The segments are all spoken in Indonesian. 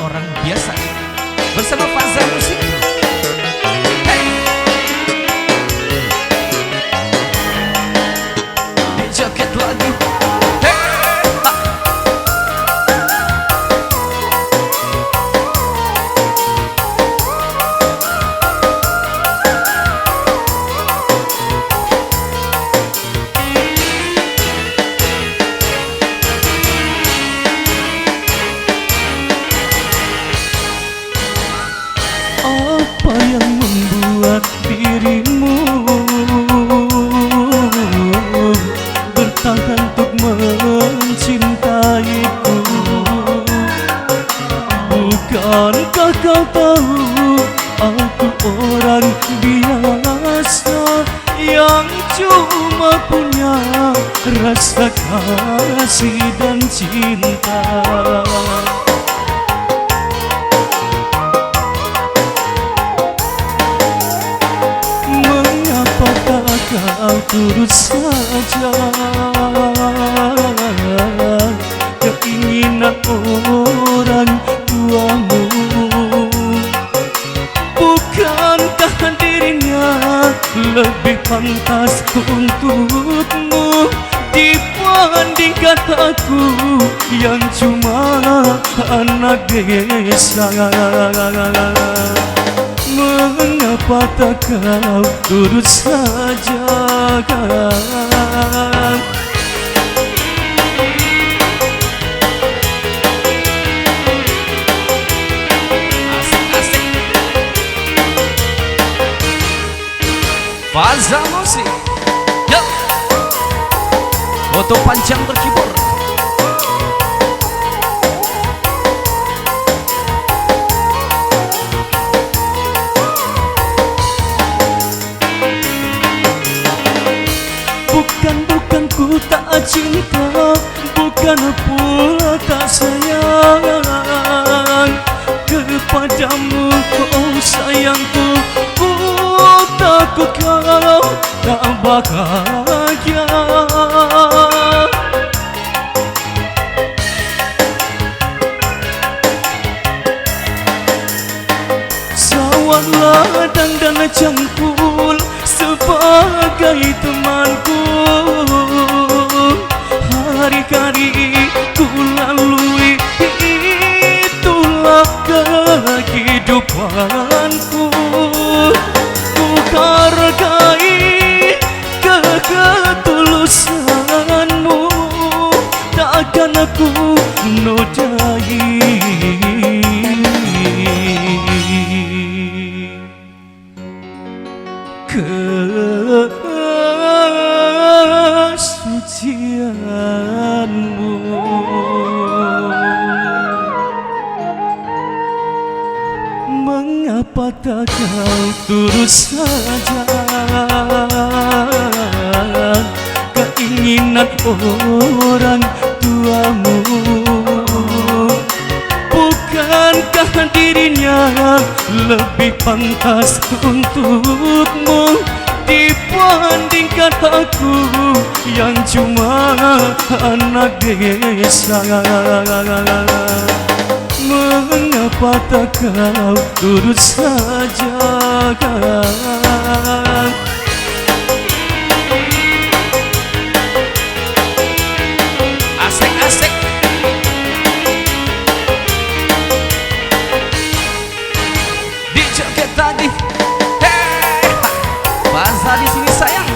orang biasa bersama Fazal Musik. Hey. Di jaket lagu. Apa yang membuat dirimu bertahan untuk mencintaiku? Bukankah kau tahu aku orang biasa yang cuma punya rasa kasih dan cinta? Kau turut saja keinginan orang tuamu. Bukankah dirinya lebih pantas untukmu dibandingkan aku yang cuma anak desa? Mengapa tak kau turut saja kan? Asik-asik. Fazal Musik. Yo. Foto panjang berkibur. Bukan ku tak cinta, bukan pula tak sayang kepadamu, oh sayangku. Ku takut kau tak bahagia. Sawan ladang dan cangkul sebagai temanku. Hari-hari ku lalui, itulah kehidupanku. Ku hargai ketulusanmu, takkan aku nodai. Kesucianmu. Mengapa tak kau turut saja keinginan orang tuamu? Bukankah dirinya lebih pantas untukmu dibandingkan aku yang cuma anak desa? Mengapa tak kau turut saja kan? Asik-asik. Di jaket tadi. Hey. Fazal di sini sayang.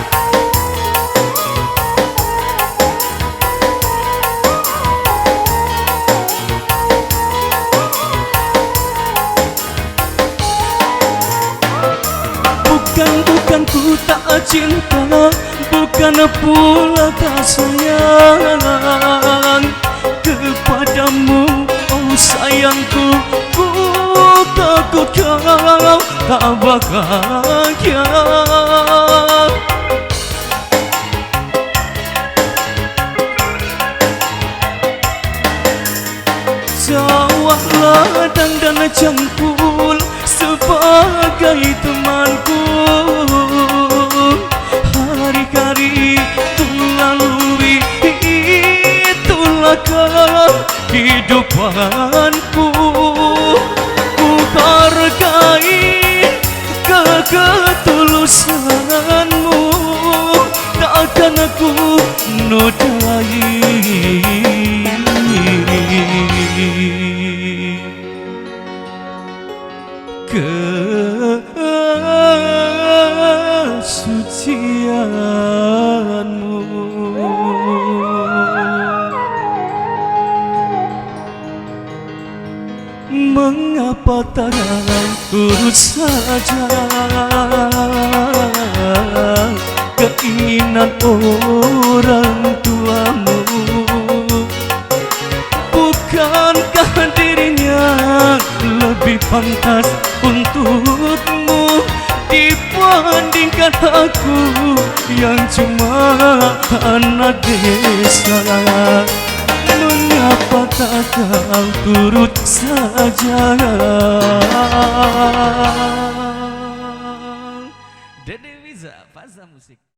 Bukan ku tak cinta, bukan pula tak sayang kepadamu, oh sayangku. Ku takut kau tak bahagia. Sawah ladang dan cangkul sebagai temanku. Hari-hari ku lalui, itulah kehidupanku. ketulusanmu tak akan aku nodai. Kesucianmu. Mengapa tak urus saja keinginan orang tuamu? Bukankah dirinya lebih pantas untukmu dibandingkan aku yang cuma anak desa? Mengapa tak kau turut saja? Dede Wiza, Faza Musik.